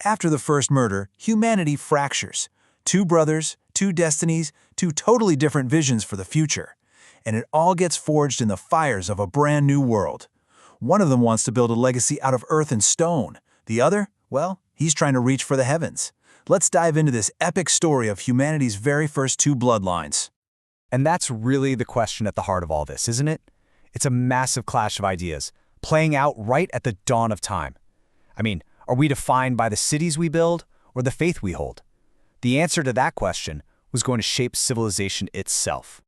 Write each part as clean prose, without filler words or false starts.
After the first murder, humanity fractures. Two brothers, two destinies, two totally different visions for the future. And it all gets forged in the fires of a brand new world. One of them wants to build a legacy out of earth and stone. The other, well, he's trying to reach for the heavens. Let's dive into this epic story of humanity's very first two bloodlines. And that's really the question at the heart of all this, isn't it? It's a massive clash of ideas, playing out right at the dawn of time. I mean, are we defined by the cities we build or the faith we hold? The answer to that question was going to shape civilization itself.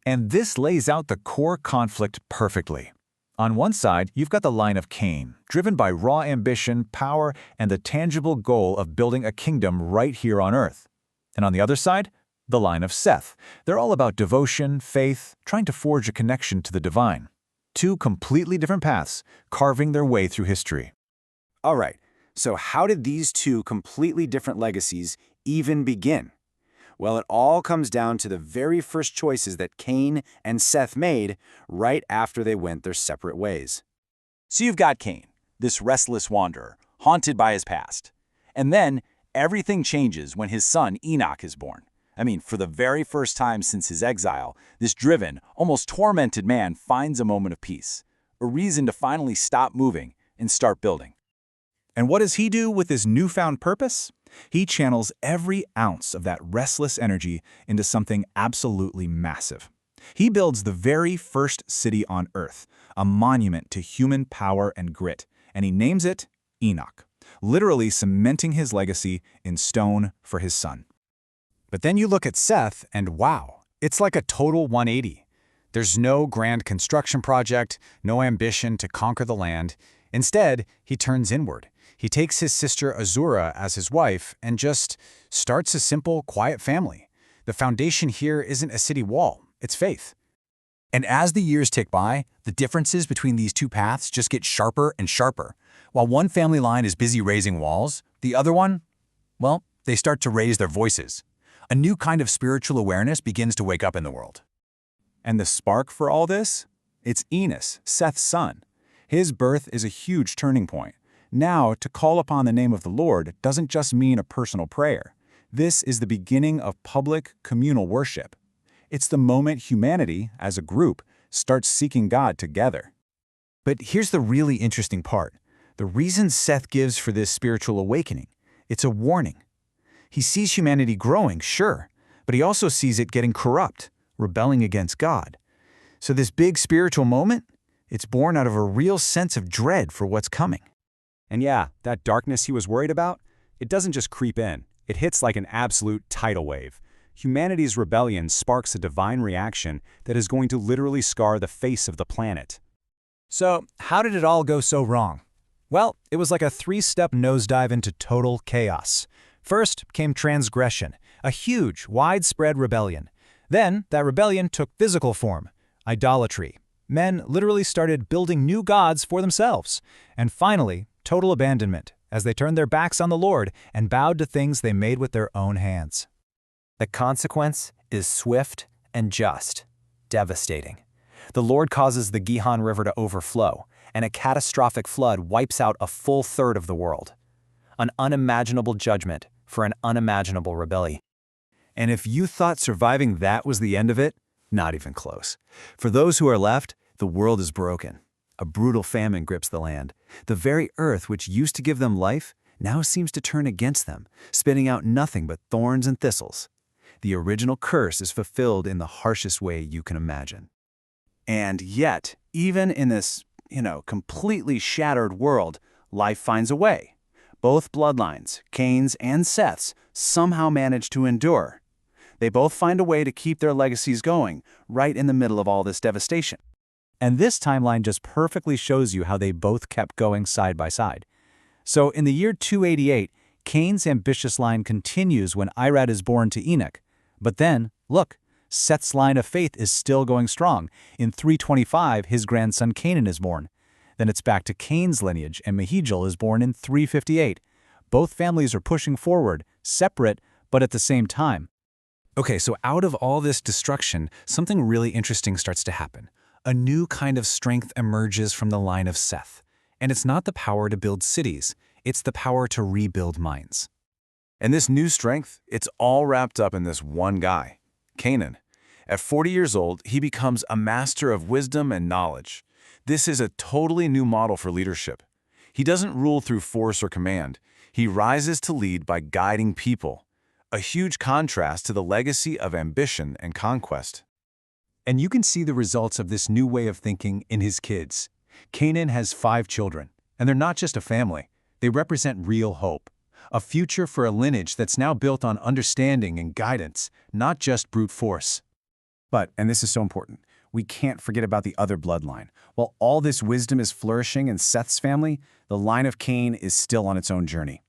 And this lays out the core conflict perfectly. On one side, you've got the line of Cain, driven by raw ambition, power, and the tangible goal of building a kingdom right here on earth. And on the other side, the line of Seth. They're all about devotion, faith, trying to forge a connection to the divine. Two completely different paths, carving their way through history. All right, so how did these two completely different legacies even begin? Well, it all comes down to the very first choices that Cain and Seth made right after they went their separate ways. So you've got Cain, this restless wanderer, haunted by his past. And then everything changes when his son Enoch is born. I mean, for the very first time since his exile, this driven, almost tormented man finds a moment of peace, a reason to finally stop moving and start building. And what does he do with his newfound purpose? He channels every ounce of that restless energy into something absolutely massive. He builds the very first city on Earth, a monument to human power and grit, and he names it Enoch, literally cementing his legacy in stone for his son. But then you look at Seth and wow, it's like a total 180. There's no grand construction project, no ambition to conquer the land. Instead, he turns inward. He takes his sister Azûrâ as his wife and just starts a simple, quiet family. The foundation here isn't a city wall, it's faith. And as the years tick by, the differences between these two paths just get sharper and sharper. While one family line is busy raising walls, the other one, well, they start to raise their voices. A new kind of spiritual awareness begins to wake up in the world. And the spark for all this? It's Enos, Seth's son. His birth is a huge turning point. Now, to call upon the name of the Lord doesn't just mean a personal prayer. This is the beginning of public, communal worship. It's the moment humanity, as a group, starts seeking God together. But here's the really interesting part. The reason Seth gives for this spiritual awakening, it's a warning. He sees humanity growing, sure, but he also sees it getting corrupt, rebelling against God. So this big spiritual moment, it's born out of a real sense of dread for what's coming. And yeah, that darkness he was worried about, it doesn't just creep in. It hits like an absolute tidal wave. Humanity's rebellion sparks a divine reaction that is going to literally scar the face of the planet. So, how did it all go so wrong? Well, it was like a three-step nosedive into total chaos. First came transgression, a huge, widespread rebellion. Then, that rebellion took physical form, idolatry. Men literally started building new gods for themselves. And finally, total abandonment, as they turned their backs on the Lord and bowed to things they made with their own hands. The consequence is swift and just, devastating. The Lord causes the Gihon River to overflow, and a catastrophic flood wipes out a full third of the world. An unimaginable judgment for an unimaginable rebellion. And if you thought surviving that was the end of it, not even close. For those who are left, the world is broken. A brutal famine grips the land. The very earth which used to give them life now seems to turn against them, spitting out nothing but thorns and thistles. The original curse is fulfilled in the harshest way you can imagine. And yet, even in this, completely shattered world, life finds a way. Both bloodlines, Cain's and Seth's, somehow manage to endure. They both find a way to keep their legacies going, right in the middle of all this devastation. And this timeline just perfectly shows you how they both kept going side by side. So in the year 288, Cain's ambitious line continues when Irad is born to Enoch. But then, look, Seth's line of faith is still going strong. In 325, his grandson Cainan is born. Then it's back to Cain's lineage, and Mehujael is born in 358. Both families are pushing forward, separate, but at the same time. Okay, so out of all this destruction, something really interesting starts to happen. A new kind of strength emerges from the line of Seth. And it's not the power to build cities. It's the power to rebuild minds. And this new strength, it's all wrapped up in this one guy, Cainan. At 40 years old, he becomes a master of wisdom and knowledge. This is a totally new model for leadership. He doesn't rule through force or command. He rises to lead by guiding people, a huge contrast to the legacy of ambition and conquest. And you can see the results of this new way of thinking in his kids. Cainan has 5 children, and they're not just a family. They represent real hope, a future for a lineage that's now built on understanding and guidance, not just brute force. But, and this is so important, we can't forget about the other bloodline. While all this wisdom is flourishing in Seth's family, the line of Cain is still on its own journey.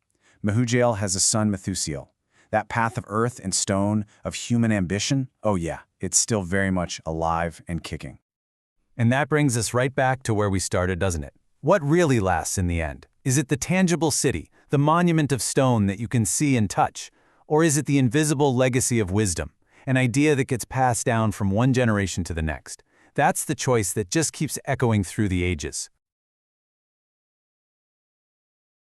Mehujael has a son, Methusael. That path of earth and stone, of human ambition, oh yeah, it's still very much alive and kicking. And that brings us right back to where we started, doesn't it? What really lasts in the end? Is it the tangible city, the monument of stone that you can see and touch? Or is it the invisible legacy of wisdom, an idea that gets passed down from one generation to the next? That's the choice that just keeps echoing through the ages.